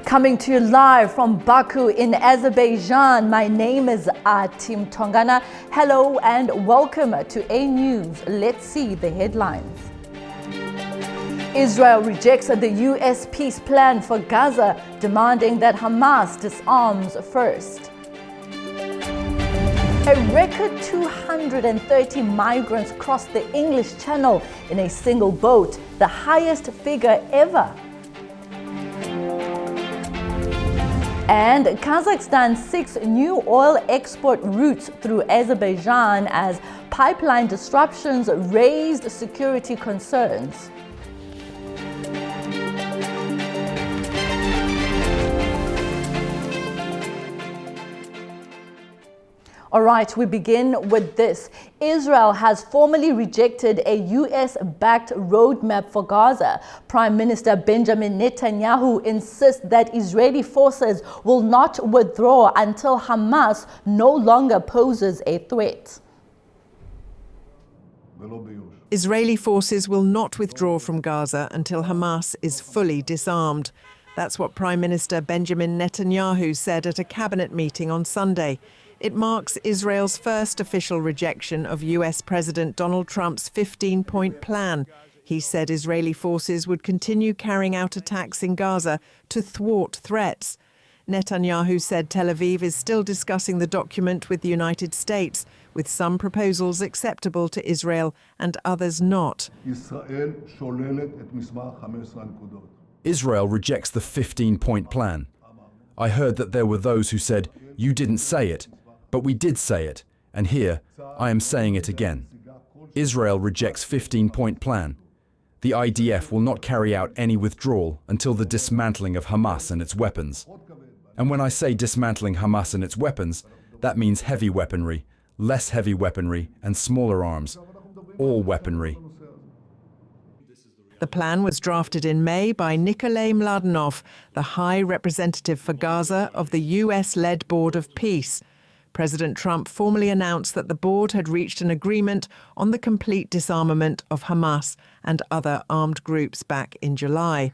Coming to you live from Baku in Azerbaijan, my name is Atim Tongana. Hello and welcome to A News. Let's see the headlines. Israel rejects the US peace plan for Gaza, demanding that Hamas disarms first. A record 230 migrants crossed the English Channel in a single boat, the highest figure ever. And Kazakhstan 6 new oil export routes through Azerbaijan as pipeline disruptions raised security concerns. All right, we begin with this. Israel has formally rejected a US-backed roadmap for Gaza. Prime Minister Benjamin Netanyahu insists that Israeli forces will not withdraw until Hamas no longer poses a threat. Israeli forces will not withdraw from Gaza until Hamas is fully disarmed. That's what Prime Minister Benjamin Netanyahu said at a cabinet meeting on Sunday. It marks Israel's first official rejection of US President Donald Trump's 15-point plan. He said Israeli forces would continue carrying out attacks in Gaza to thwart threats. Netanyahu said Tel Aviv is still discussing the document with the United States, with some proposals acceptable to Israel and others not. Israel rejects the 15-point plan. I heard that there were those who said, "You didn't say it." But we did say it, and here, I am saying it again. Israel rejects 15-point plan. The IDF will not carry out any withdrawal until the dismantling of Hamas and its weapons. And when I say dismantling Hamas and its weapons, that means heavy weaponry, less heavy weaponry, and smaller arms. All weaponry. The plan was drafted in May by Nikolay Mladenov, the High Representative for Gaza of the US-led Board of Peace. President Trump formally announced that the board had reached an agreement on the complete disarmament of Hamas and other armed groups back in July.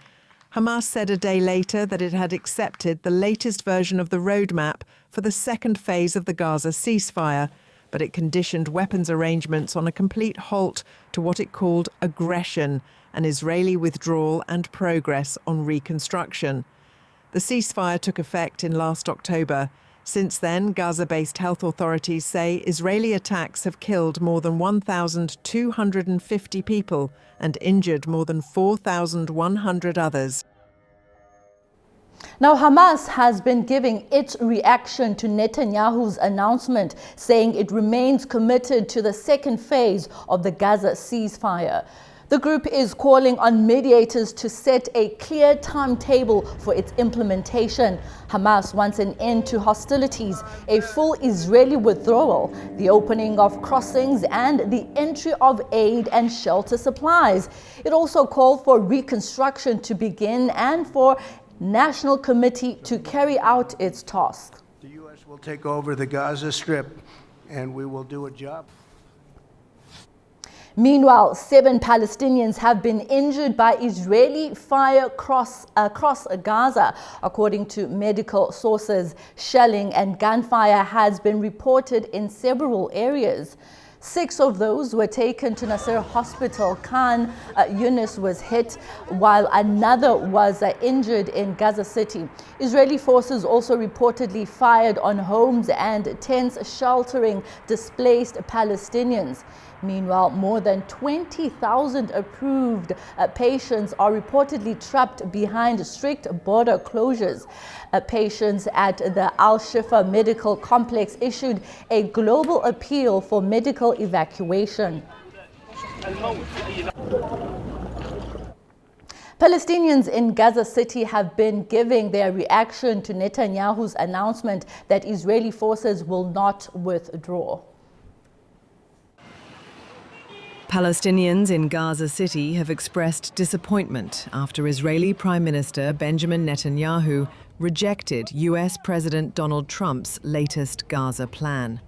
Hamas said a day later that it had accepted the latest version of the roadmap for the second phase of the Gaza ceasefire, but it conditioned weapons arrangements on a complete halt to what it called aggression, an Israeli withdrawal and progress on reconstruction. The ceasefire took effect in last October. Since then, Gaza-based health authorities say Israeli attacks have killed more than 1,250 people and injured more than 4,100 others. Now, Hamas has been giving its reaction to Netanyahu's announcement, saying it remains committed to the second phase of the Gaza ceasefire. The group is calling on mediators to set a clear timetable for its implementation. Hamas wants an end to hostilities, a full Israeli withdrawal, the opening of crossings, and the entry of aid and shelter supplies. It also called for reconstruction to begin and for National Committee to carry out its task. The U.S. will take over the Gaza Strip, and we will do a job. Meanwhile, 7 Palestinians have been injured by Israeli fire across Gaza. According to medical sources, shelling and gunfire has been reported in several areas. 6 of those were taken to Nasser Hospital. Khan Yunis was hit, while another was injured in Gaza City. Israeli forces also reportedly fired on homes and tents sheltering displaced Palestinians. Meanwhile, more than 20,000 approved patients are reportedly trapped behind strict border closures. Patients at the Al-Shifa Medical Complex issued a global appeal for medical evacuation. Palestinians in Gaza City have been giving their reaction to Netanyahu's announcement that Israeli forces will not withdraw. Palestinians in Gaza City have expressed disappointment after Israeli Prime Minister Benjamin Netanyahu rejected US President Donald Trump's latest Gaza plan.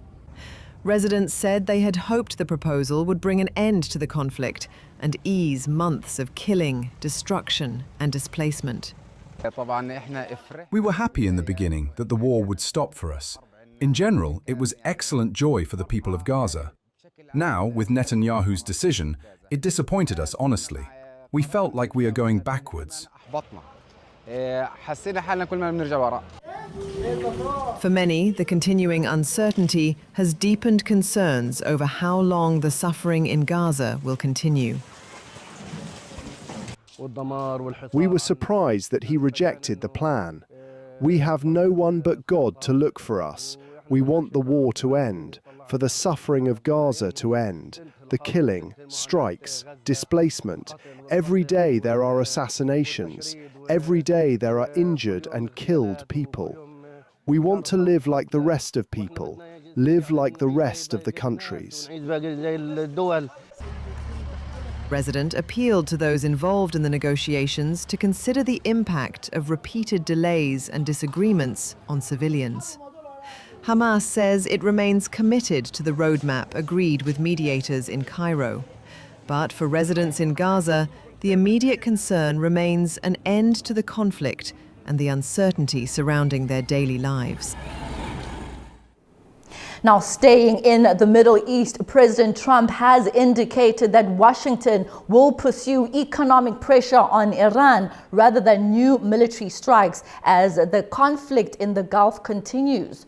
Residents said they had hoped the proposal would bring an end to the conflict and ease months of killing, destruction and displacement. We were happy in the beginning that the war would stop for us. In general, it was excellent joy for the people of Gaza. Now, with Netanyahu's decision, it disappointed us honestly. We felt like we are going backwards. For many, the continuing uncertainty has deepened concerns over how long the suffering in Gaza will continue. We were surprised that he rejected the plan. We have no one but God to look for us. We want the war to end, for the suffering of Gaza to end, the killing, strikes, displacement. Every day there are assassinations. Every day there are injured and killed people. We want to live like the rest of people, live like the rest of the countries. President appealed to those involved in the negotiations to consider the impact of repeated delays and disagreements on civilians. Hamas says it remains committed to the roadmap agreed with mediators in Cairo. But for residents in Gaza, the immediate concern remains an end to the conflict and the uncertainty surrounding their daily lives. Now, staying in the Middle East, President Trump has indicated that Washington will pursue economic pressure on Iran rather than new military strikes as the conflict in the Gulf continues.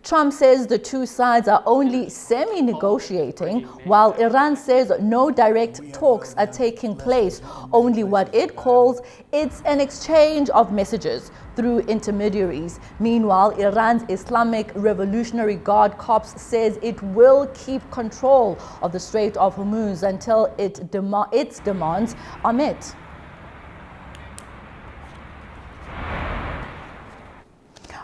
Trump says the two sides are only semi-negotiating, while Iran says no direct talks are taking place, only what it calls it's an exchange of messages through intermediaries. Meanwhile, Iran's Islamic Revolutionary Guard Corps says it will keep control of the Strait of Hormuz until its demands are met.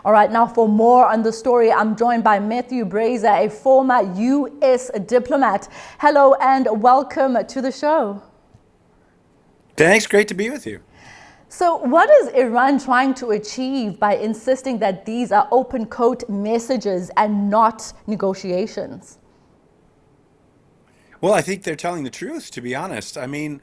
All right, now for more on the story, I'm joined by Matthew Brazier, a former U.S. diplomat. Hello and welcome to the show. Thanks, great to be with you. So what is Iran trying to achieve by insisting that these are open quote messages and not negotiations? Well, I think they're telling the truth, to be honest. I mean,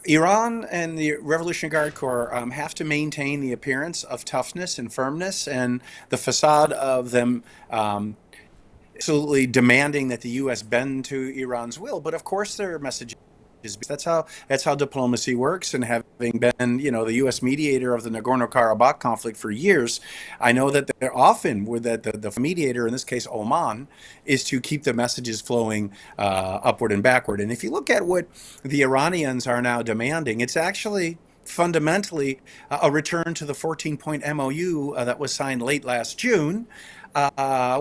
Iran and the Revolutionary Guard Corps have to maintain the appearance of toughness and firmness and the facade of them absolutely demanding that the U.S. bend to Iran's will. But of course, their message is that's how diplomacy works. And having been, the U.S. mediator of the Nagorno-Karabakh conflict for years, I know that they're often the mediator, in this case Oman, is to keep the messages flowing upward and backward. And if you look at what the Iranians are now demanding, it's actually fundamentally a return to the 14-point MOU that was signed late last June,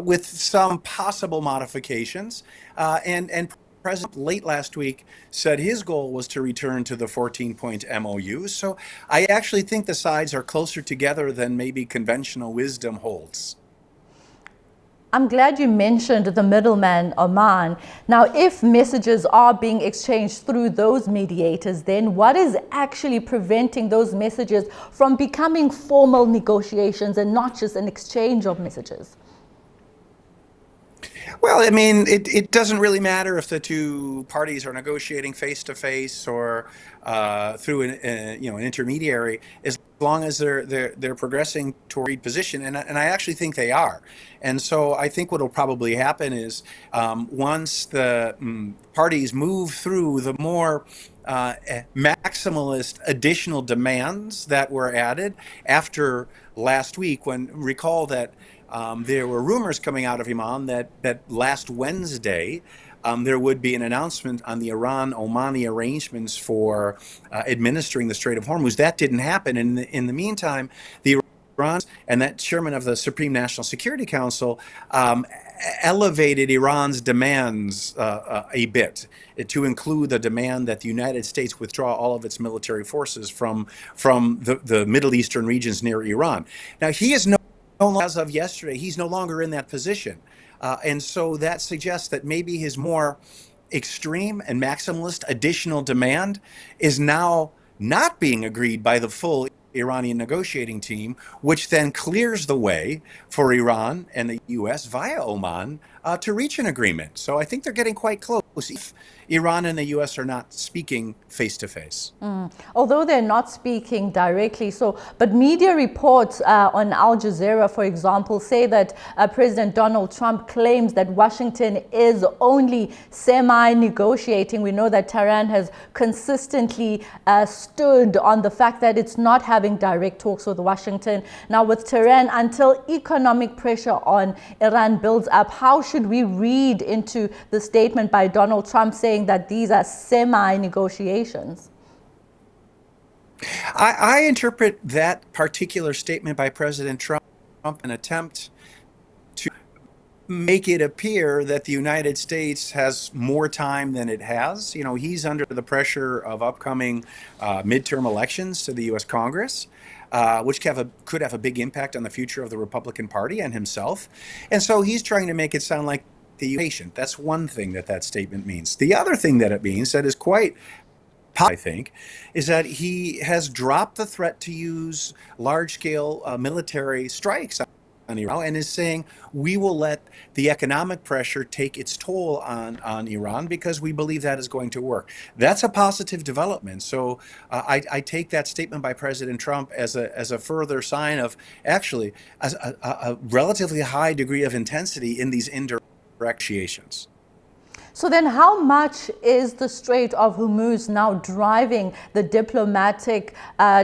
with some possible modifications, and President late last week said his goal was to return to the 14-point MOU. So I actually think the sides are closer together than maybe conventional wisdom holds. I'm glad you mentioned the middleman, Oman. Now, if messages are being exchanged through those mediators, then what is actually preventing those messages from becoming formal negotiations and not just an exchange of messages? Well, I mean, it doesn't really matter if the two parties are negotiating face to face or through an intermediary, as long as they're progressing toward a position, and I actually think they are. And so I think what will probably happen is once the parties move through the more maximalist additional demands that were added after last week, when recall that there were rumors coming out of Iran that last Wednesday there would be an announcement on the Iran-Omani arrangements for administering the Strait of Hormuz. That didn't happen. In the meantime, the Iran and that chairman of the Supreme National Security Council elevated Iran's demands a bit to include the demand that the United States withdraw all of its military forces from the Middle Eastern regions near Iran. Now, he is as of yesterday, he's no longer in that position. And so that suggests that maybe his more extreme and maximalist additional demand is now not being agreed by the full Iranian negotiating team, which then clears the way for Iran and the U.S. via Oman to reach an agreement. So I think they're getting quite close if Iran and the U.S. are not speaking face to face. Although they're not speaking directly, but media reports on Al Jazeera, for example, say that President Donald Trump claims that Washington is only semi-negotiating. We know that Tehran has consistently stood on the fact that it's not having direct talks with Washington. Now with Tehran, until economic pressure on Iran builds up, how should we read into the statement by Donald Trump saying that these are semi-negotiations? I interpret that particular statement by President Trump an attempt to make it appear that the United States has more time than it has. You know, he's under the pressure of upcoming midterm elections to the U.S. Congress, which could have a big impact on the future of the Republican Party and himself. And so he's trying to make it sound like the patient. That's one thing that statement means. The other thing that it means that is quite, I think, is that he has dropped the threat to use large-scale military strikes on Iran and is saying we will let the economic pressure take its toll on Iran because we believe that is going to work. That's a positive development. So I take that statement by President Trump as a further sign of actually a relatively high degree of intensity in these indirect negotiations. So then how much is the Strait of Hormuz now driving the diplomatic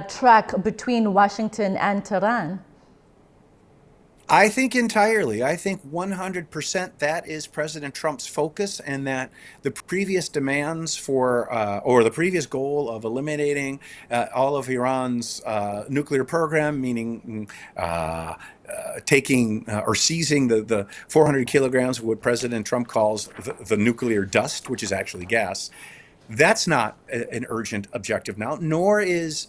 track between Washington and Tehran? I think entirely. I think 100% that is President Trump's focus, and that the previous demands for, or the previous goal of eliminating all of Iran's nuclear program, meaning taking or seizing the 400 kilograms of what President Trump calls the nuclear dust, which is actually gas. That's not an urgent objective now, nor is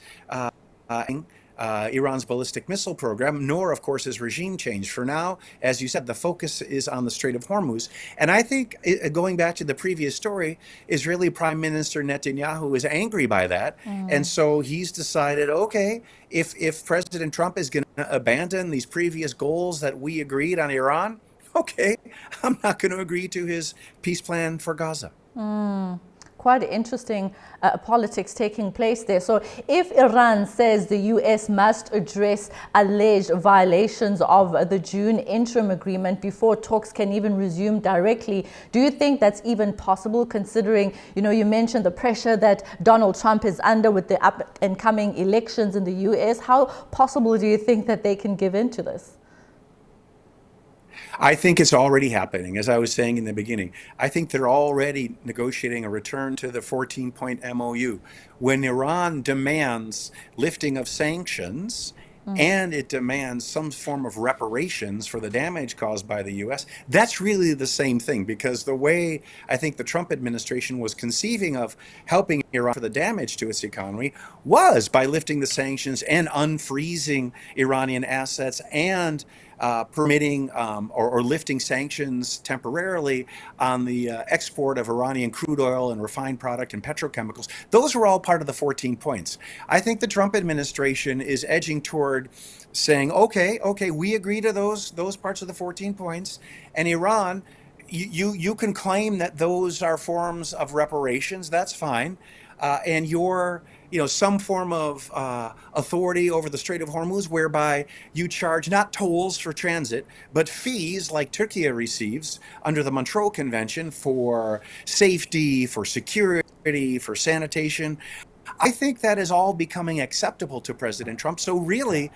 Iran's ballistic missile program, nor, of course, is regime change. For now, as you said, the focus is on the Strait of Hormuz. And I think, going back to the previous story, Israeli Prime Minister Netanyahu is angry by that. And so he's decided, okay, if President Trump is going to abandon these previous goals that we agreed on Iran, okay, I'm not going to agree to his peace plan for Gaza. Quite interesting politics taking place there. So if Iran says the US must address alleged violations of the June interim agreement before talks can even resume directly, do you think that's even possible, considering, you know, you mentioned the pressure that Donald Trump is under with the up and coming elections in the US? How possible do you think that they can give in to this? I think it's already happening. As I was saying in the beginning, I think they're already negotiating a return to the 14-point MOU. When Iran demands lifting of sanctions and it demands some form of reparations for the damage caused by the U.S., that's really the same thing, because the way I think the Trump administration was conceiving of helping Iran for the damage to its economy was by lifting the sanctions and unfreezing Iranian assets and permitting or lifting sanctions temporarily on the export of Iranian crude oil and refined product and petrochemicals. Those were all part of the 14 points. I think the Trump administration is edging toward saying, okay, we agree to those parts of the 14 points, and Iran, you can claim that those are forms of reparations. That's fine, and you're some form of authority over the Strait of Hormuz, whereby you charge not tolls for transit, but fees like Turkey receives under the Montreux Convention for safety, for security, for sanitation. I think that is all becoming acceptable to President Trump. So really,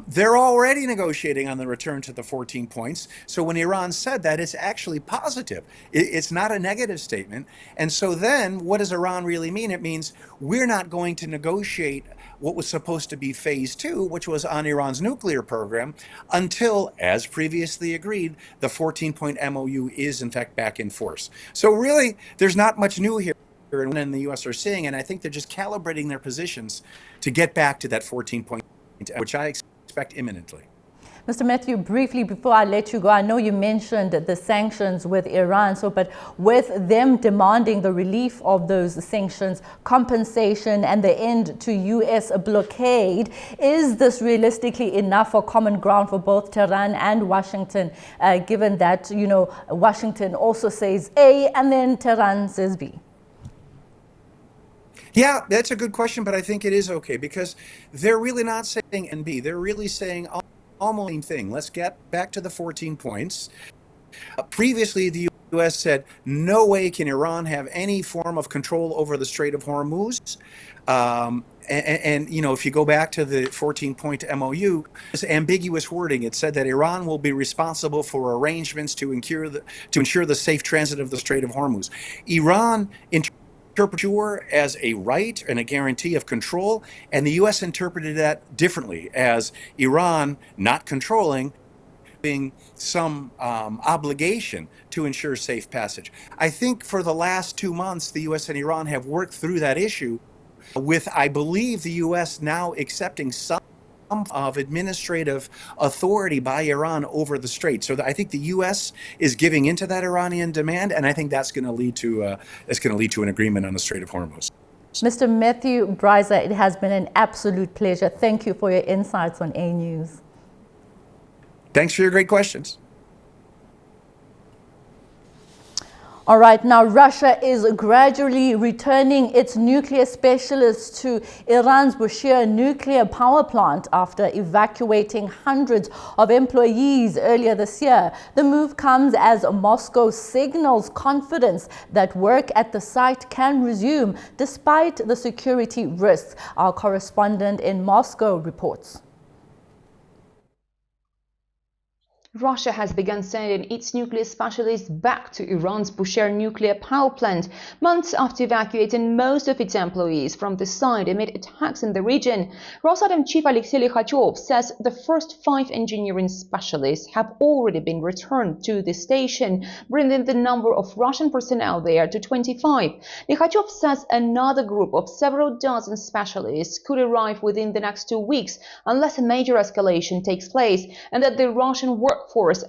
they're already negotiating on the return to the 14 points. So when Iran said that, it's actually positive. It's not a negative statement. And so then what does Iran really mean? It means we're not going to negotiate what was supposed to be phase 2, which was on Iran's nuclear program, until, as previously agreed, the 14-point MOU is in fact back in force. So really, there's not much new here in the U.S. are seeing, and I think they're just calibrating their positions to get back to that 14-point, which I expect imminently. Mr. Matthew, briefly before I let you go, I know you mentioned the sanctions with Iran, but with them demanding the relief of those sanctions, compensation and the end to U.S. blockade, is this realistically enough for common ground for both Tehran and Washington, given that, Washington also says A and then Tehran says B? Yeah, that's a good question, but I think it is okay because they're really not saying and B. They're really saying almost the same thing. Let's get back to the 14 points. Previously, the U.S. said no way can Iran have any form of control over the Strait of Hormuz. If you go back to the 14-point MOU, it's ambiguous wording. It said that Iran will be responsible for arrangements to ensure the safe transit of the Strait of Hormuz. Iran interpreted as a right and a guarantee of control, and the U.S. interpreted that differently as Iran not controlling, being some obligation to ensure safe passage. I think for the last 2 months, the U.S. and Iran have worked through that issue with, I believe, the U.S. now accepting some of administrative authority by Iran over the strait. So I think the U.S. is giving into that Iranian demand, and I think that's going to lead to an agreement on the Strait of Hormuz. Mr. Matthew Bryza, it has been an absolute pleasure. Thank you for your insights on A News. Thanks for your great questions. All right, now Russia is gradually returning its nuclear specialists to Iran's Bushehr nuclear power plant after evacuating hundreds of employees earlier this year. The move comes as Moscow signals confidence that work at the site can resume despite the security risks. Our correspondent in Moscow reports. Russia has begun sending its nuclear specialists back to Iran's Bushehr nuclear power plant months after evacuating most of its employees from the site amid attacks in the region. Rosatom chief Alexei Likhachov says the first 5 engineering specialists have already been returned to the station, bringing the number of Russian personnel there to 25. Likhachov says another group of several dozen specialists could arrive within the next 2 weeks unless a major escalation takes place, and that the Russian workforce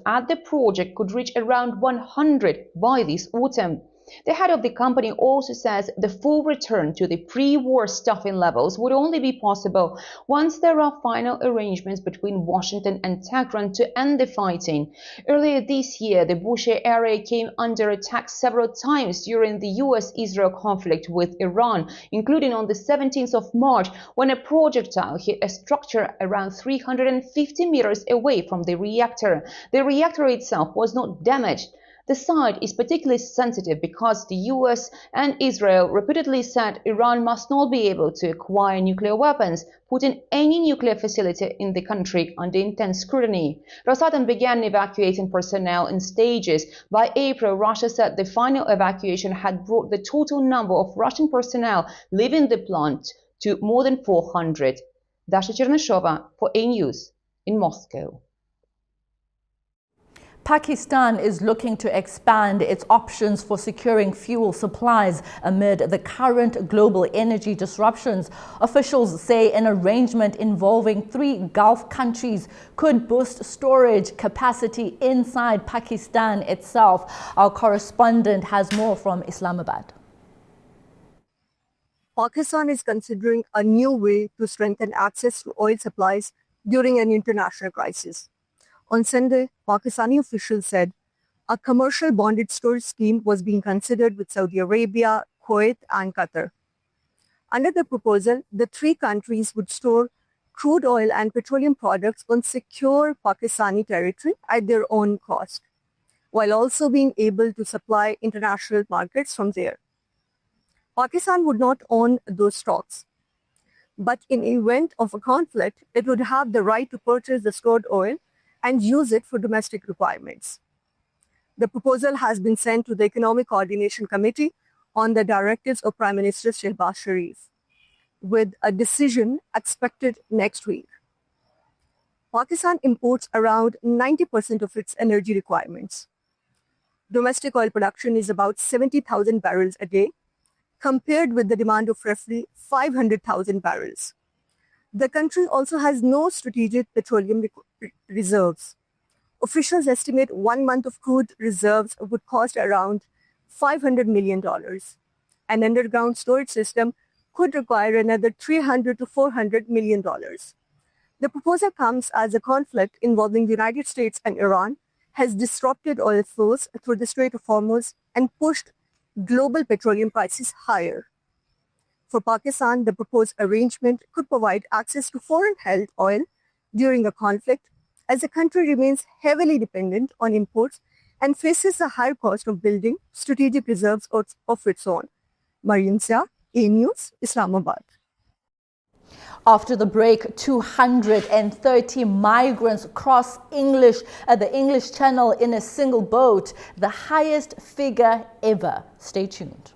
at the project could reach around 100 by this autumn. The head of the company also says the full return to the pre-war staffing levels would only be possible once there are final arrangements between Washington and Tehran to end the fighting. Earlier this year, the Bushehr area came under attack several times during the US-Israel conflict with Iran, including on the 17th of March when a projectile hit a structure around 350 meters away from the reactor. The reactor itself was not damaged. The site is particularly sensitive because the US and Israel repeatedly said Iran must not be able to acquire nuclear weapons, putting any nuclear facility in the country under intense scrutiny. Rosatom began evacuating personnel in stages. By April, Russia said the final evacuation had brought the total number of Russian personnel leaving the plant to more than 400. Dasha Chernyshova for A News in Moscow. Pakistan is looking to expand its options for securing fuel supplies amid the current global energy disruptions. Officials say an arrangement involving 3 Gulf countries could boost storage capacity inside Pakistan itself. Our correspondent has more from Islamabad. Pakistan is considering a new way to strengthen access to oil supplies during an international crisis. On Sunday, Pakistani officials said a commercial bonded storage scheme was being considered with Saudi Arabia, Kuwait, and Qatar. Under the proposal, the 3 countries would store crude oil and petroleum products on secure Pakistani territory at their own cost, while also being able to supply international markets from there. Pakistan would not own those stocks, but in event of a conflict, it would have the right to purchase the stored oil and use it for domestic requirements. The proposal has been sent to the Economic Coordination Committee on the directives of Prime Minister Shehbaz Sharif, with a decision expected next week. Pakistan imports around 90% of its energy requirements. Domestic oil production is about 70,000 barrels a day, compared with the demand of roughly 500,000 barrels. The country also has no strategic petroleum reserves. Officials estimate 1 month of crude reserves would cost around $500 million. An underground storage system could require another $300 to $400 million. The proposal comes as a conflict involving the United States and Iran has disrupted oil flows through the Strait of Hormuz and pushed global petroleum prices higher. For Pakistan, the proposed arrangement could provide access to foreign-held oil during a conflict, as the country remains heavily dependent on imports and faces a higher cost of building strategic reserves of its own. Mariam Shah, A News, Islamabad. After the break, 230 migrants cross the English Channel in a single boat, the highest figure ever. Stay tuned.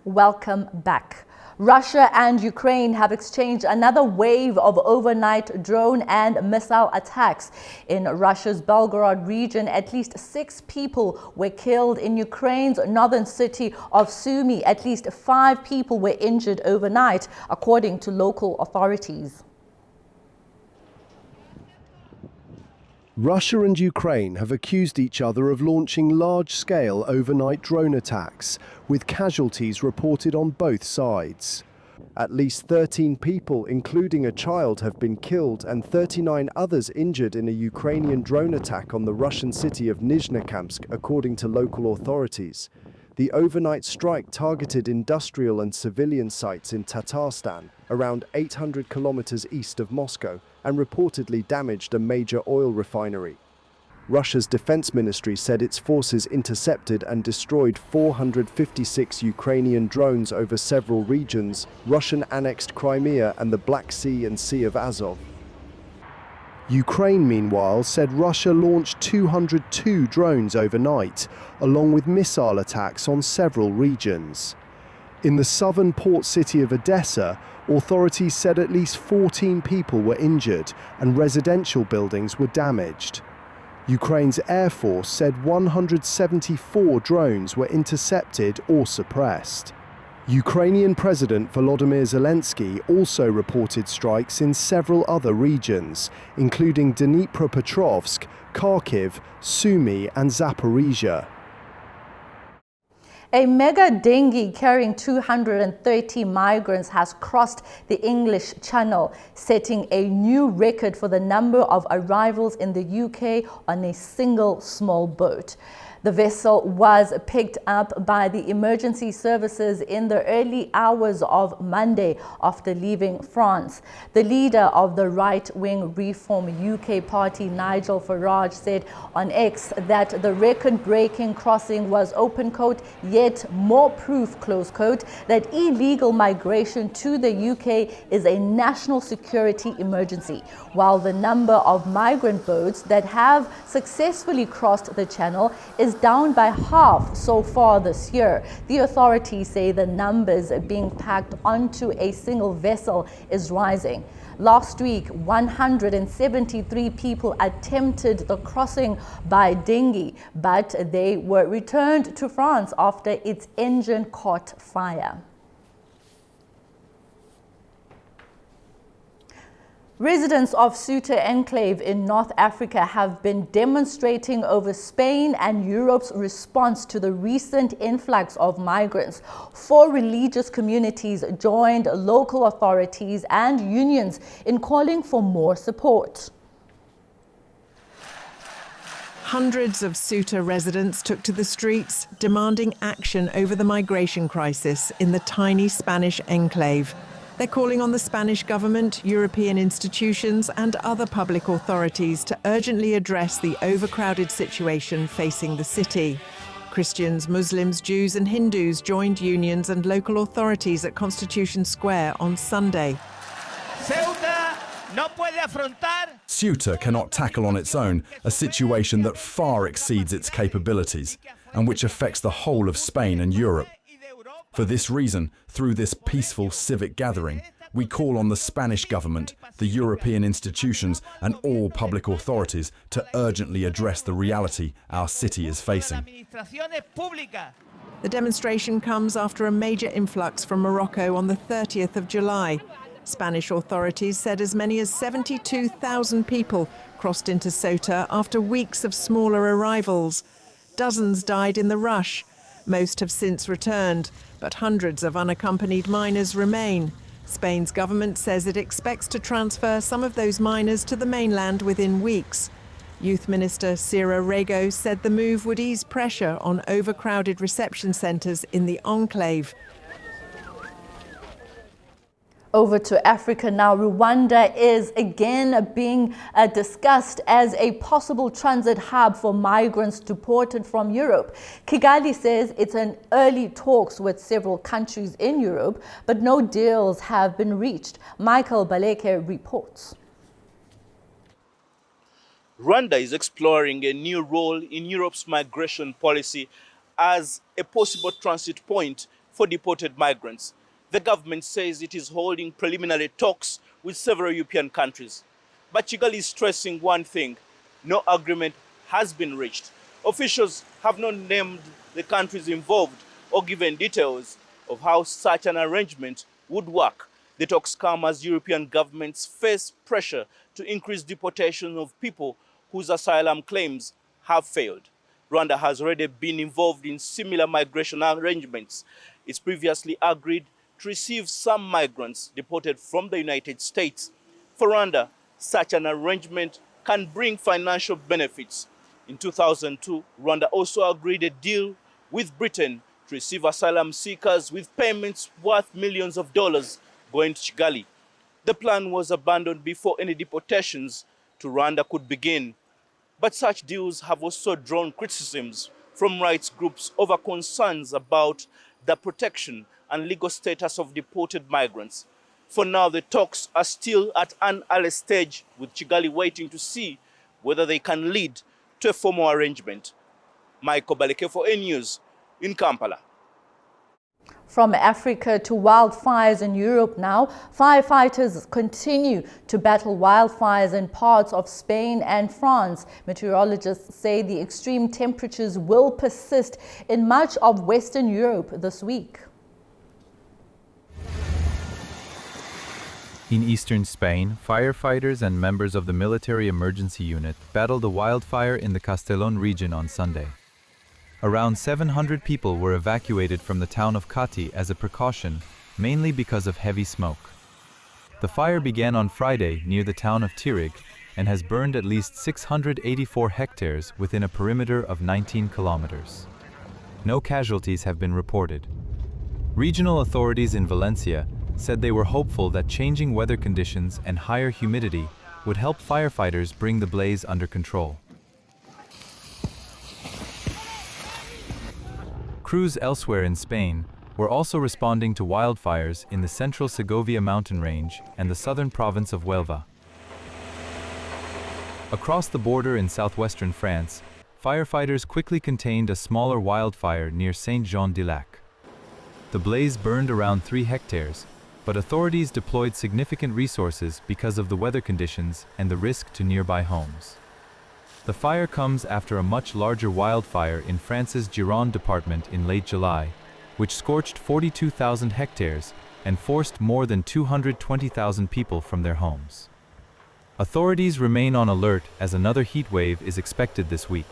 Welcome back. Russia and Ukraine have exchanged another wave of overnight drone and missile attacks. In Russia's Belgorod region, at least 6 people were killed. In Ukraine's northern city of Sumy, at least 5 people were injured overnight, according to local authorities. Russia and Ukraine have accused each other of launching large-scale overnight drone attacks, with casualties reported on both sides. At least 13 people, including a child, have been killed and 39 others injured in a Ukrainian drone attack on the Russian city of Nizhnekamsk, according to local authorities. The overnight strike targeted industrial and civilian sites in Tatarstan, around 800 kilometers east of Moscow, and reportedly damaged a major oil refinery. Russia's defense ministry said its forces intercepted and destroyed 456 Ukrainian drones over several regions, Russian-annexed Crimea and the Black Sea and Sea of Azov. Ukraine, meanwhile, said Russia launched 202 drones overnight, along with missile attacks on several regions. In the southern port city of Odessa, authorities said at least 14 people were injured and residential buildings were damaged. Ukraine's Air Force said 174 drones were intercepted or suppressed. Ukrainian President Volodymyr Zelensky also reported strikes in several other regions, including Dnipropetrovsk, Kharkiv, Sumy and Zaporizhia. A mega dinghy carrying 230 migrants has crossed the English Channel, setting a new record for the number of arrivals in the UK on a single small boat. The vessel was picked up by the emergency services in the early hours of Monday after leaving France. The leader of the right-wing Reform UK party, Nigel Farage, said on X that the record-breaking crossing was, open quote, yet more proof, close quote, that illegal migration to the UK is a national security emergency, while the number of migrant boats that have successfully crossed the Channel is down by half so far this year. The authorities say the numbers being packed onto a single vessel is rising. Last week, 173 people attempted the crossing by dinghy, but they were returned to France after its engine caught fire. Residents of Ceuta enclave in North Africa have been demonstrating over Spain and Europe's response to the recent influx of migrants. 4 religious communities joined local authorities and unions in calling for more support. Hundreds of Ceuta residents took to the streets, demanding action over the migration crisis in the tiny Spanish enclave. They're calling on the Spanish government, European institutions and other public authorities to urgently address the overcrowded situation facing the city. Christians, Muslims, Jews and Hindus joined unions and local authorities at Constitution Square on Sunday. Ceuta cannot tackle on its own a situation that far exceeds its capabilities and which affects the whole of Spain and Europe. For this reason, through this peaceful civic gathering, we call on the Spanish government, the European institutions and all public authorities to urgently address the reality our city is facing. The demonstration comes after a major influx from Morocco on the 30th of July. Spanish authorities said as many as 72,000 people crossed into Ceuta after weeks of smaller arrivals. Dozens died in the rush. Most have since returned, but hundreds of unaccompanied minors remain. Spain's government says it expects to transfer some of those minors to the mainland within weeks. Youth Minister Cira Rego said the move would ease pressure on overcrowded reception centres in the enclave. Over to Africa now. Rwanda is again being discussed as a possible transit hub for migrants deported from Europe. Kigali says it's in early talks with several countries in Europe, but no deals have been reached. Michael Baleke reports. Rwanda is exploring a new role in Europe's migration policy as a possible transit point for deported migrants. The government says it is holding preliminary talks with several European countries. But Kigali is stressing one thing: no agreement has been reached. Officials have not named the countries involved or given details of how such an arrangement would work. The talks come as European governments face pressure to increase deportation of people whose asylum claims have failed. Rwanda has already been involved in similar migration arrangements. It's previously agreed to receive some migrants deported from the United States. For Rwanda, such an arrangement can bring financial benefits. In 2002, Rwanda also agreed a deal with Britain to receive asylum seekers with payments worth millions of dollars going to Kigali. The plan was abandoned before any deportations to Rwanda could begin. But such deals have also drawn criticisms from rights groups over concerns about the protection and legal status of deported migrants. For now, the talks are still at an early stage, with Kigali waiting to see whether they can lead to a formal arrangement. Michael Baleke for A-News in Kampala. From Africa to wildfires in Europe now. Firefighters continue to battle wildfires in parts of Spain and France. Meteorologists say the extreme temperatures will persist in much of Western Europe this week. In eastern Spain, firefighters and members of the military emergency unit battled a wildfire in the Castellón region on Sunday. Around 700 people were evacuated from the town of Cati as a precaution, mainly because of heavy smoke. The fire began on Friday near the town of Tirig and has burned at least 684 hectares within a perimeter of 19 kilometers. No casualties have been reported. Regional authorities in Valencia said they were hopeful that changing weather conditions and higher humidity would help firefighters bring the blaze under control. Crews elsewhere in Spain were also responding to wildfires in the central Segovia mountain range and the southern province of Huelva. Across the border in southwestern France, firefighters quickly contained a smaller wildfire near Saint-Jean-de-Lac. The blaze burned around 3 hectares, but authorities deployed significant resources because of the weather conditions and the risk to nearby homes. The fire comes after a much larger wildfire in France's Gironde department in late July, which scorched 42,000 hectares and forced more than 220,000 people from their homes. Authorities remain on alert as another heat wave is expected this week.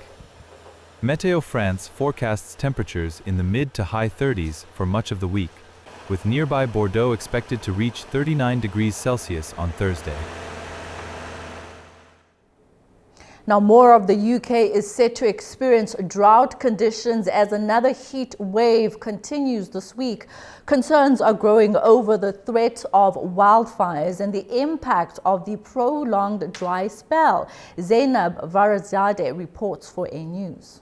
Météo France forecasts temperatures in the mid to high 30s for much of the week, with nearby Bordeaux expected to reach 39 degrees Celsius on Thursday. Now, more of the UK is set to experience drought conditions as another heat wave continues this week. Concerns are growing over the threat of wildfires and the impact of the prolonged dry spell. Zainab Varazadeh reports for A-News.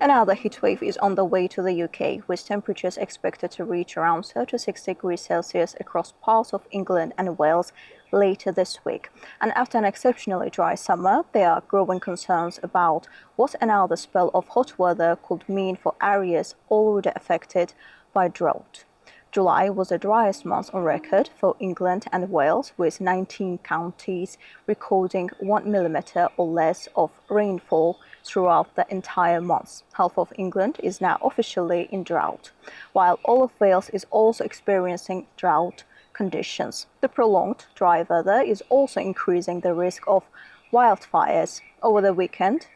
Another heatwave is on the way to the UK, with temperatures expected to reach around 36 degrees Celsius across parts of England and Wales later this week. And after an exceptionally dry summer, there are growing concerns about what another spell of hot weather could mean for areas already affected by drought. July was the driest month on record for England and Wales, with 19 counties recording 1 millimeter or less of rainfall throughout the entire month. Half of England is now officially in drought, while all of Wales is also experiencing drought conditions. The prolonged dry weather is also increasing the risk of wildfires. Over the weekend,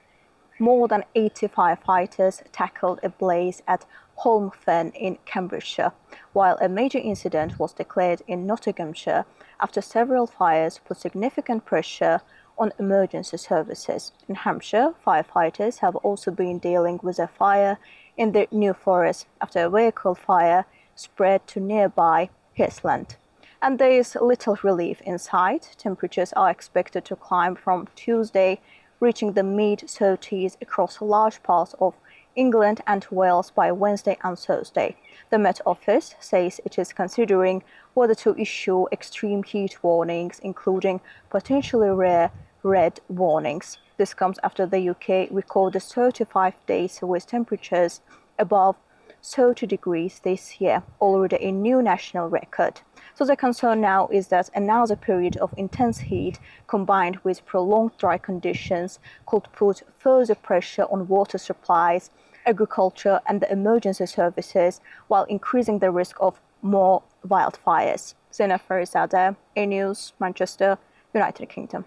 more than 80 firefighters tackled a blaze at Holmfen in Cambridgeshire, while a major incident was declared in Nottinghamshire after several fires put significant pressure on emergency services. In Hampshire, firefighters have also been dealing with a fire in the New Forest after a vehicle fire spread to nearby Heathland. And there is little relief in sight. Temperatures are expected to climb from Tuesday, reaching the mid-30s across large parts of England and Wales by Wednesday and Thursday. The Met Office says it is considering whether to issue extreme heat warnings, including potentially rare red warnings. This comes after the UK recorded 35 days with temperatures above 30 degrees this year, already a new national record. So the concern now is that another period of intense heat combined with prolonged dry conditions could put further pressure on water supplies, agriculture and the emergency services, while increasing the risk of more wildfires. Zeynep Ferizadeh, A News, Manchester, United Kingdom.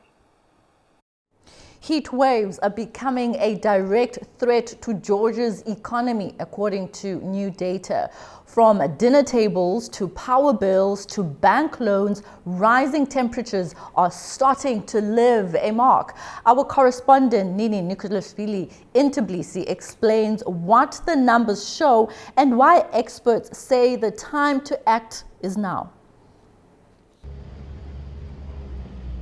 Heat waves are becoming a direct threat to Georgia's economy, according to new data. From dinner tables to power bills to bank loans, rising temperatures are starting to leave a mark. Our correspondent Nini Nikolashvili in Tbilisi explains what the numbers show and why experts say the time to act is now.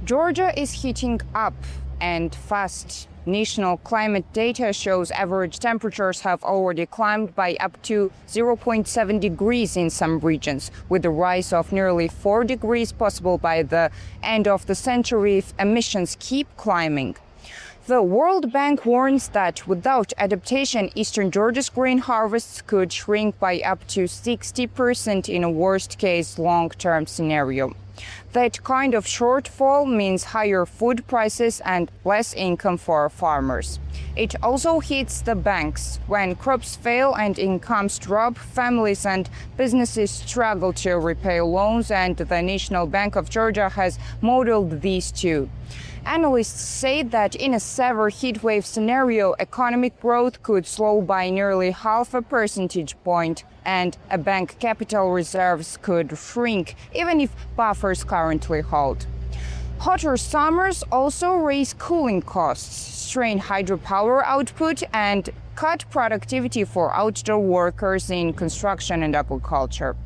Georgia is heating up and fast. National climate data shows average temperatures have already climbed by up to 0.7 degrees in some regions, with a rise of nearly 4 degrees possible by the end of the century if emissions keep climbing. The World Bank warns that without adaptation, eastern Georgia's grain harvests could shrink by up to 60% in a worst-case long-term scenario. That kind of shortfall means higher food prices and less income for farmers. It also hits the banks. When crops fail and incomes drop, families and businesses struggle to repay loans, and the National Bank of Georgia has modeled these too. Analysts say that in a severe heatwave scenario, economic growth could slow by nearly 0.5 percentage point, and a bank capital reserves could shrink, even if buffers currently hold. Hotter summers also raise cooling costs, strain hydropower output, and cut productivity for outdoor workers in construction and agriculture.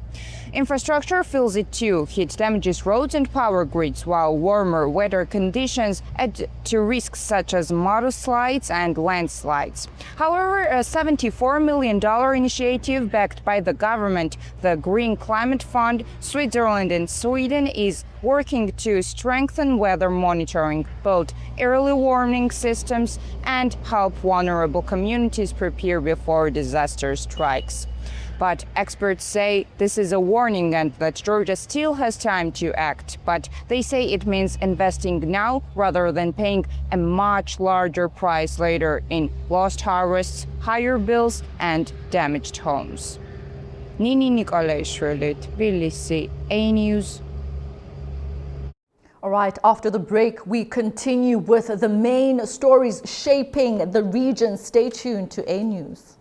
Infrastructure feels it too. Heat damages roads and power grids, while warmer weather conditions add to risks such as mudslides and landslides. However, a $74 million initiative backed by the government, the Green Climate Fund, Switzerland and Sweden, is working to strengthen weather monitoring, build early warning systems, and help vulnerable communities prepare before disaster strikes. But experts say this is a warning and that Georgia still has time to act. But they say it means investing now rather than paying a much larger price later in lost harvests, higher bills, and damaged homes. Nini Nikolashvili, Tbilisi, A News. All right, after the break, we continue with the main stories shaping the region. Stay tuned to A News.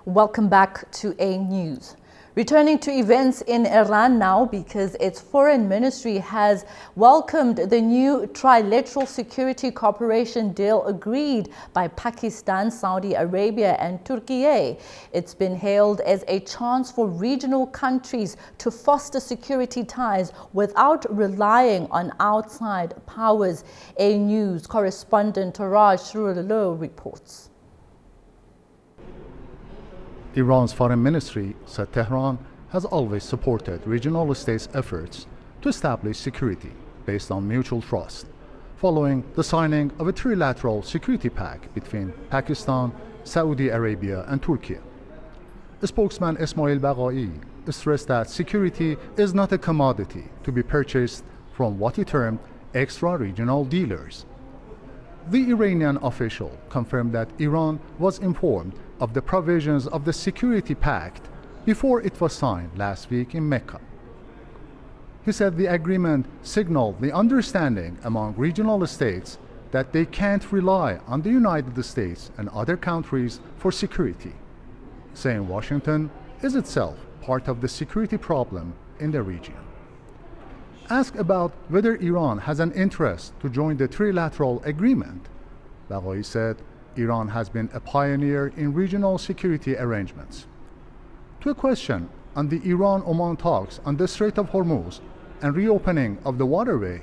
Welcome back to A News. Returning to events in Iran now, because its foreign ministry has welcomed the new trilateral security cooperation deal agreed by Pakistan, Saudi Arabia and Turkey. It's been hailed as a chance for regional countries to foster security ties without relying on outside powers. A News correspondent Taraj Shurullo reports. Iran's foreign ministry said Tehran has always supported regional states' efforts to establish security based on mutual trust, following the signing of a trilateral security pact between Pakistan, Saudi Arabia and Turkey. Spokesman Esmail Baqai stressed that security is not a commodity to be purchased from what he termed extra-regional dealers. The Iranian official confirmed that Iran was informed of the provisions of the Security Pact before it was signed last week in Mecca. He said the agreement signaled the understanding among regional states that they can't rely on the United States and other countries for security, saying Washington is itself part of the security problem in the region. Asked about whether Iran has an interest to join the trilateral agreement, Baghai said Iran has been a pioneer in regional security arrangements. To a question on the Iran-Oman talks on the Strait of Hormuz and reopening of the waterway,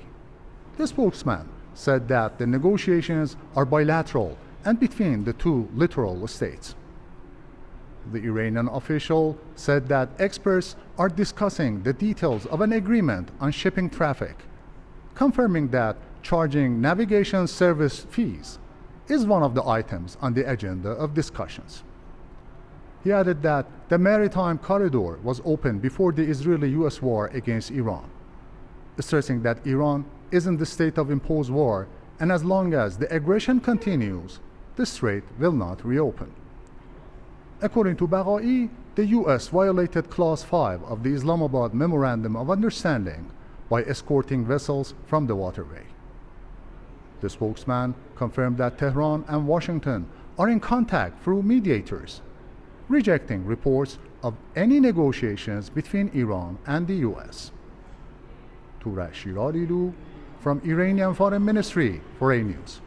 the spokesman said that the negotiations are bilateral and between the two littoral states. The Iranian official said that experts are discussing the details of an agreement on shipping traffic, confirming that charging navigation service fees is one of the items on the agenda of discussions. He added that the maritime corridor was opened before the Israeli-US war against Iran, stressing that Iran is in the state of imposed war, and as long as the aggression continues, the strait will not reopen. According to Baghai, the US violated Clause 5 of the Islamabad Memorandum of Understanding by escorting vessels from the waterway. The spokesman confirmed that Tehran and Washington are in contact through mediators, rejecting reports of any negotiations between Iran and the US. Turah Shiralilu from Iranian Foreign Ministry for A News.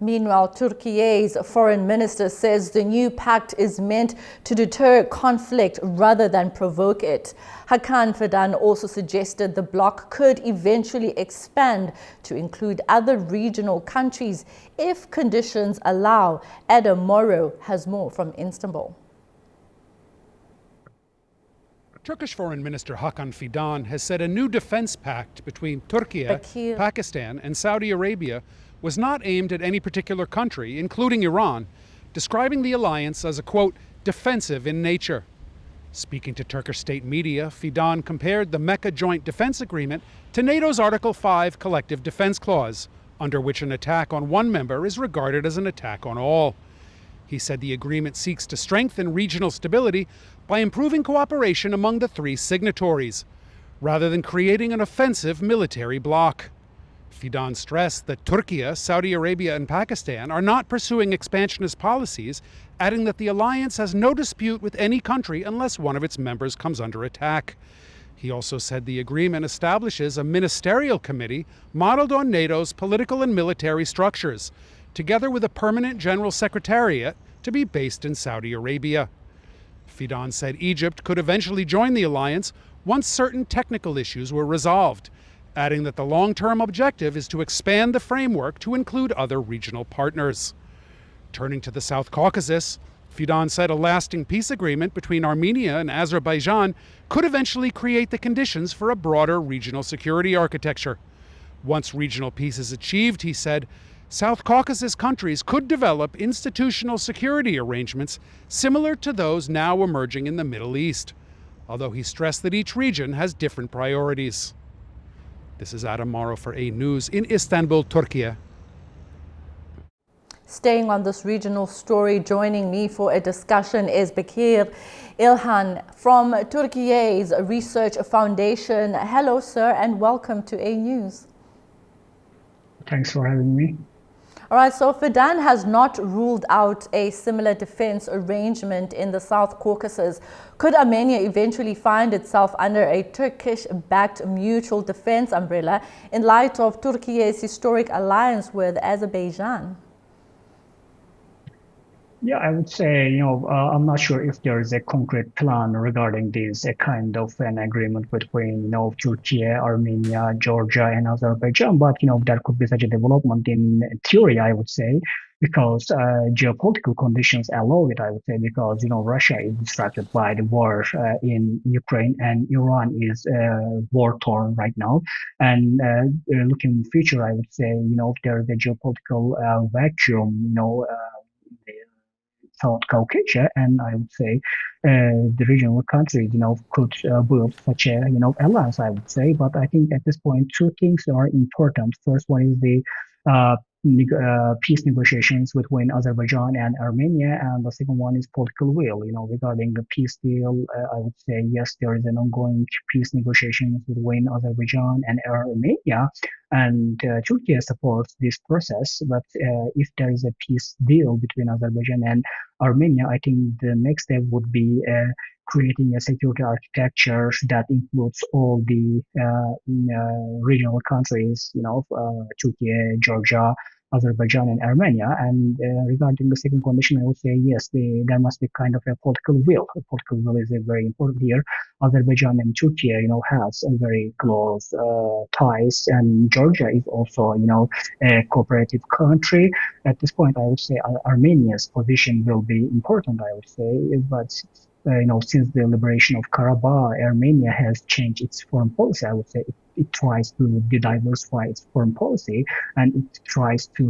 Meanwhile, Turkey's foreign minister says the new pact is meant to deter conflict rather than provoke it. Hakan Fidan also suggested the bloc could eventually expand to include other regional countries if conditions allow. Adam Morrow has more from Istanbul. Turkish Foreign Minister Hakan Fidan has said a new defense pact between Turkey, Pakistan, and Saudi Arabia was not aimed at any particular country, including Iran, describing the alliance as a, quote, defensive in nature. Speaking to Turkish state media, Fidan compared the Mecca Joint Defense Agreement to NATO's Article 5 Collective Defense Clause, under which an attack on one member is regarded as an attack on all. He said the agreement seeks to strengthen regional stability by improving cooperation among the three signatories, rather than creating an offensive military bloc. Fidan stressed that Turkey, Saudi Arabia, and Pakistan are not pursuing expansionist policies, adding that the alliance has no dispute with any country unless one of its members comes under attack. He also said the agreement establishes a ministerial committee modeled on NATO's political and military structures, together with a permanent general secretariat to be based in Saudi Arabia. Fidan said Egypt could eventually join the alliance once certain technical issues were resolved, adding that the long-term objective is to expand the framework to include other regional partners. Turning to the South Caucasus, Fidan said a lasting peace agreement between Armenia and Azerbaijan could eventually create the conditions for a broader regional security architecture. Once regional peace is achieved, he said, South Caucasus countries could develop institutional security arrangements similar to those now emerging in the Middle East, although he stressed that each region has different priorities. This is Adam Morrow for A News in Istanbul, Turkey. Staying on this regional story, joining me for a discussion is Bekir İlhan from Turkey's Research Foundation. Hello, sir, and welcome to A News. Thanks for having me. All right, so Fidan has not ruled out a similar defense arrangement in the South Caucasus. Could Armenia eventually find itself under a Turkish-backed mutual defense umbrella in light of Turkey's historic alliance with Azerbaijan? Yeah, I would say, I'm not sure if there is a concrete plan regarding this, a kind of an agreement between, Turkey, Armenia, Georgia, and Azerbaijan. But, there could be such a development in theory, I would say, because geopolitical conditions allow it, I would say, because, Russia is distracted by the war in Ukraine, and Iran is war-torn right now. And looking in the future, I would say, if there is a geopolitical vacuum, South Caucasia, and I would say the regional countries, could build such a, alliance, I would say. But I think at this point, two things are important. First one is the peace negotiations between Azerbaijan and Armenia, and the second one is political will. Regarding the peace deal, I would say yes, there is an ongoing peace negotiations between Azerbaijan and Armenia, and Turkey supports this process. But if there is a peace deal between Azerbaijan and Armenia, I think the next step would be creating a security architecture that includes all the regional countries, Turkey, Georgia, Azerbaijan, and Armenia. And regarding the second condition, I would say yes, there must be kind of a political will. The political will is very important here. Azerbaijan and Turkey, has a very close ties, and Georgia is also, a cooperative country. At this point, I would say Armenia's position will be important, I would say, but since the liberation of Karabakh, Armenia has changed its foreign policy. I would say it tries to diversify its foreign policy, and it tries to,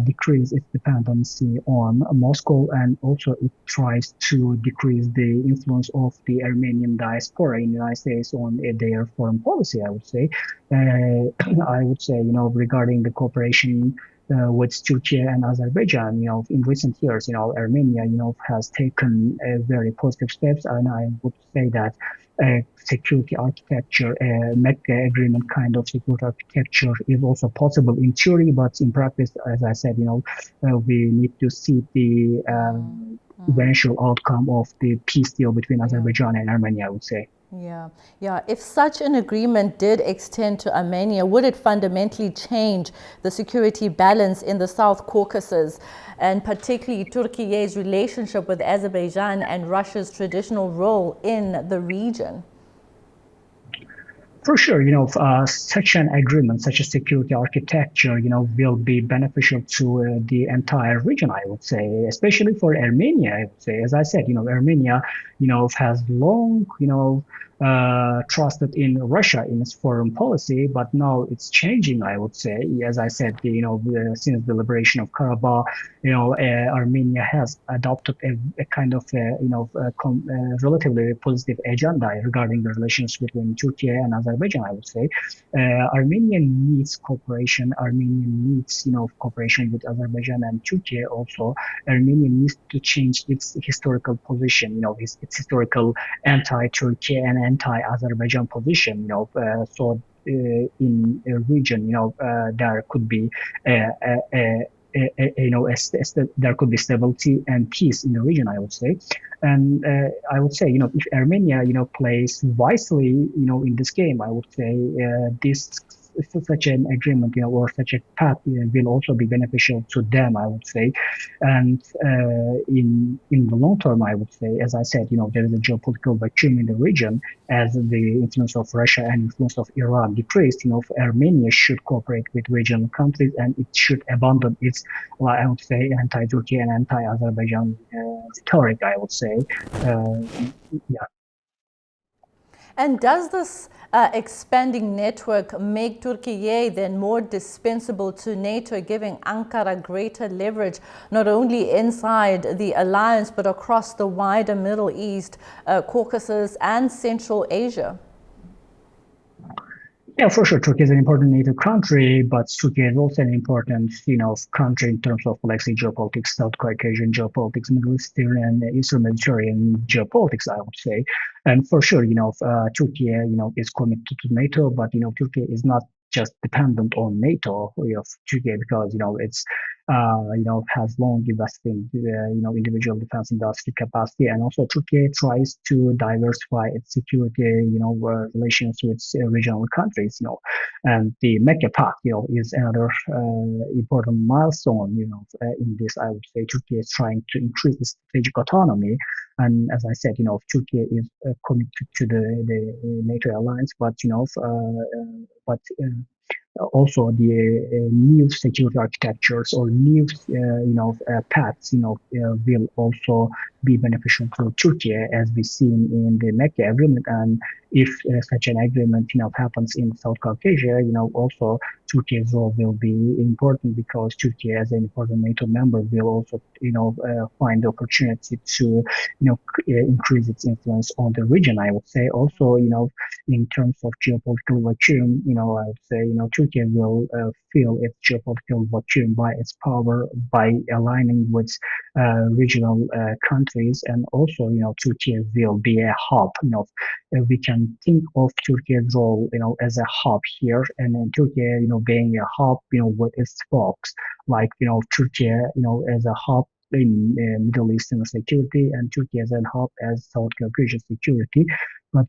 decrease its dependency on Moscow, and also it tries to decrease the influence of the Armenian diaspora in the United States on their foreign policy, I would say. I would say, regarding the cooperation with Turkey and Azerbaijan, in recent years, Armenia, has taken very positive steps, and I would say that security architecture, Mecca agreement kind of security architecture is also possible in theory, but in practice, as I said, we need to see the eventual outcome of the peace deal between Azerbaijan and Armenia, I would say. Yeah. If such an agreement did extend to Armenia, would it fundamentally change the security balance in the South Caucasus, and particularly Turkey's relationship with Azerbaijan and Russia's traditional role in the region? For sure, such an agreement, such a security architecture, will be beneficial to the entire region, I would say, especially for Armenia, I would say. As I said, Armenia, has long, trusted in Russia in its foreign policy, but now it's changing, I would say. As I said, since the liberation of Karabakh, Armenia has adopted a kind of, relatively positive agenda regarding the relations between Turkey and Azerbaijan, I would say. Armenia needs cooperation. Armenia needs, cooperation with Azerbaijan and Turkey also. Armenia needs to change its historical position, its historical anti-Turkey and anti-Azerbaijan position, so in a region, there could be there could be stability and peace in the region, I would say. And I would say, if Armenia, plays wisely, in this game, I would say such an agreement, or such a path will also be beneficial to them, I would say. And in the long term, I would say, as I said, there is a geopolitical vacuum in the region as the influence of Russia and influence of Iran decreased. Armenia should cooperate with regional countries, and it should abandon its, I would say, anti-Turkey and anti-Azerbaijan rhetoric, I would say. And does this expanding network make Turkey then more dispensable to NATO, giving Ankara greater leverage, not only inside the alliance, but across the wider Middle East, Caucasus, and Central Asia? Yeah, for sure. Turkey is an important NATO country, but Turkey is also an important, country in terms of, geopolitics, South Caucasian geopolitics, Middle Eastern and Eastern Mediterranean geopolitics, I would say. And for sure, Turkey, is committed to NATO, but, Turkey is not just dependent on NATO of Turkey, because, it's, has long invested in, individual defense industry capacity. And also Turkey tries to diversify its security, relations with regional countries, and the Mecca Pact, is another important milestone, in this. I would say Turkey is trying to increase its strategic autonomy. And as I said, Turkey is committed to the NATO alliance, but, also the new security architectures or new paths will also be beneficial to Turkey, as we've seen in the Mecca agreement. And if such an agreement happens in South Caucasia, also Turkey's role will be important, because Turkey, as an important NATO member, will also find the opportunity to increase its influence on the region. I would say also in terms of geopolitical vacuum, I would say Turkey will fill its geopolitical vacuum by its power, by aligning with regional countries. And also Turkey will be a hub. We can think of Turkey's role as a hub here, and then Turkey being a hub with its spokes, like Turkey as a hub in Middle Eastern security, and Turkey as a hub as South Caucasia security. But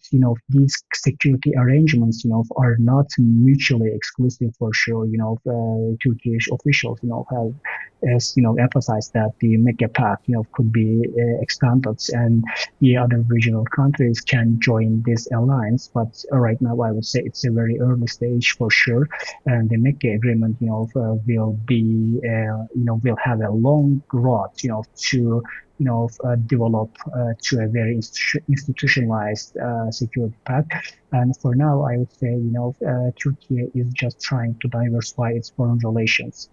these security arrangements are not mutually exclusive for sure. Turkish officials have emphasized that the Mecca Pact could be expanded, and the other regional countries can join this alliance. But right now, I would say it's a very early stage for sure, and the Mecca agreement will be will have a long road to develop to a very institutionalized security pact. And for now, I would say Turkey is just trying to diversify its foreign relations.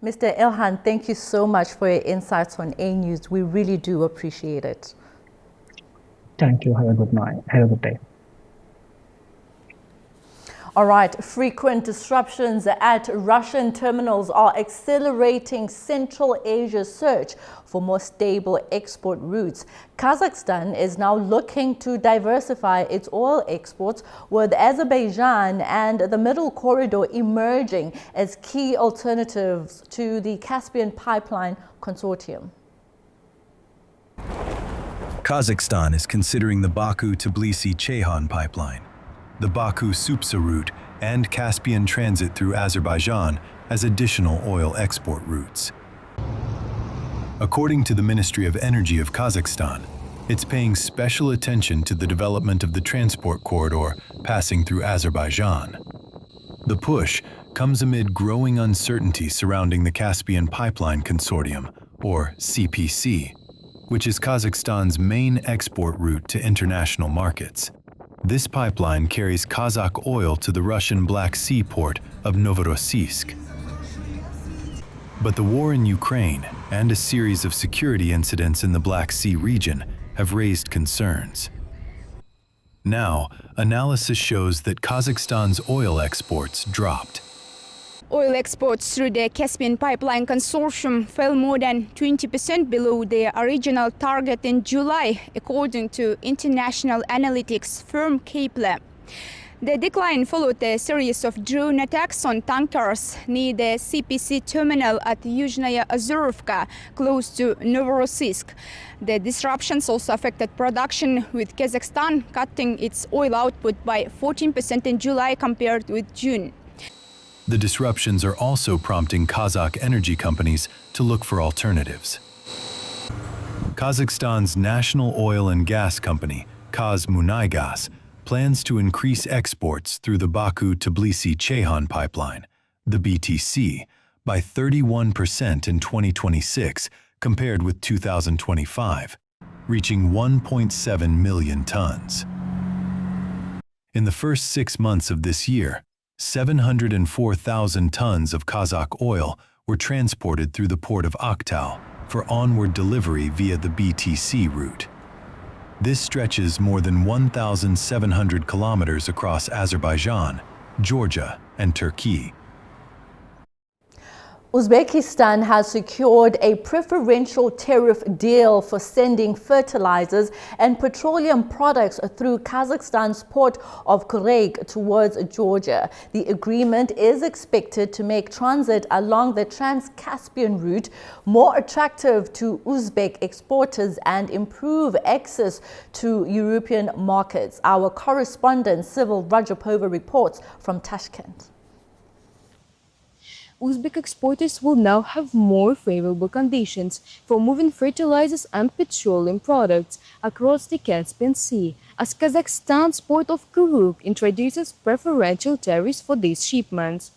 Mr. Ilhan, thank you so much for your insights on A News. We really do appreciate it. Thank you. Have a good night. Have a good day. All right, frequent disruptions at Russian terminals are accelerating Central Asia's search for more stable export routes. Kazakhstan is now looking to diversify its oil exports, with Azerbaijan and the Middle Corridor emerging as key alternatives to the Caspian Pipeline Consortium. Kazakhstan is considering the Baku-Tbilisi-Ceyhan pipeline, the Baku-Supsa route, and Caspian transit through Azerbaijan as additional oil export routes. According to the Ministry of Energy of Kazakhstan, it's paying special attention to the development of the transport corridor passing through Azerbaijan. The push comes amid growing uncertainty surrounding the Caspian Pipeline Consortium, or CPC, which is Kazakhstan's main export route to international markets. This pipeline carries Kazakh oil to the Russian Black Sea port of Novorossiysk. But the war in Ukraine and a series of security incidents in the Black Sea region have raised concerns. Now, analysis shows that Kazakhstan's oil exports dropped. Oil exports through the Caspian Pipeline Consortium fell more than 20% below their original target in July, according to international analytics firm Kpler. The decline followed a series of drone attacks on tankers near the CPC terminal at Yuzhnaya Azurovka, close to Novorossiysk. The disruptions also affected production, with Kazakhstan cutting its oil output by 14% in July compared with June. The disruptions are also prompting Kazakh energy companies to look for alternatives. Kazakhstan's national oil and gas company, Kazmunaygas, plans to increase exports through the Baku-Tbilisi-Ceyhan pipeline, the BTC, by 31% in 2026 compared with 2025, reaching 1.7 million tons. In the first 6 months of this year, 704,000 tons of Kazakh oil were transported through the port of Aktau for onward delivery via the BTC route. This stretches more than 1,700 kilometers across Azerbaijan, Georgia, and Turkey. Uzbekistan has secured a preferential tariff deal for sending fertilizers and petroleum products through Kazakhstan's port of Kureyk towards Georgia. The agreement is expected to make transit along the Trans-Caspian route more attractive to Uzbek exporters and improve access to European markets. Our correspondent Civil Rajapova reports from Tashkent. Uzbek exporters will now have more favorable conditions for moving fertilizers and petroleum products across the Caspian Sea, as Kazakhstan's port of Kuruk introduces preferential tariffs for these shipments.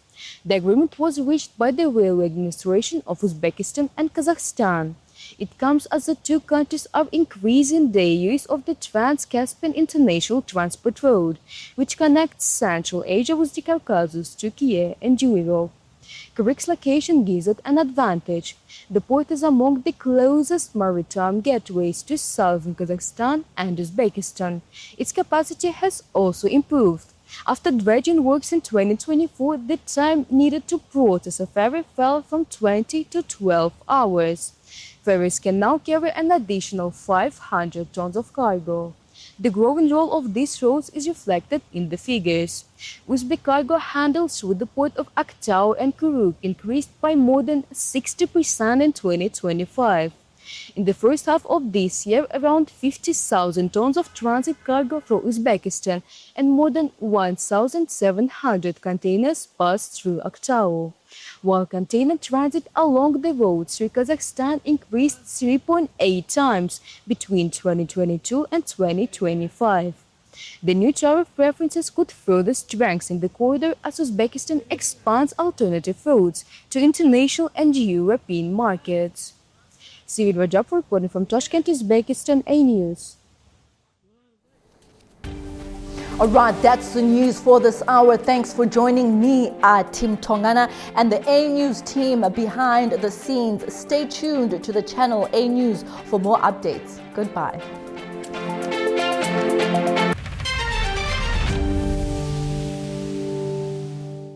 The agreement was reached by the Railway Administration of Uzbekistan and Kazakhstan. It comes as the two countries are increasing their use of the Trans-Caspian International Transport Road, which connects Central Asia with the Caucasus, Turkey, and Europe. Kuruk's location gives it an advantage. The port is among the closest maritime gateways to southern Kazakhstan and Uzbekistan. Its capacity has also improved. After dredging works in 2024, the time needed to process a ferry fell from 20 to 12 hours. Ferries can now carry an additional 500 tons of cargo. The growing role of these roads is reflected in the figures. Uzbek cargo handles through the port of Aktau and Kuruk increased by more than 60% in 2025. In the first half of this year, around 50,000 tons of transit cargo from Uzbekistan and more than 1,700 containers passed through Aktau, while container transit along the road through Kazakhstan increased 3.8 times between 2022 and 2025. The new tariff preferences could further strengthen the corridor as Uzbekistan expands alternative routes to international and European markets. Sivir Rajab reporting from Tashkent, Uzbekistan, A News. All right, that's the news for this hour. Thanks for joining me, Tim Tongana, and the A News team behind the scenes. Stay tuned to the channel A News for more updates. Goodbye.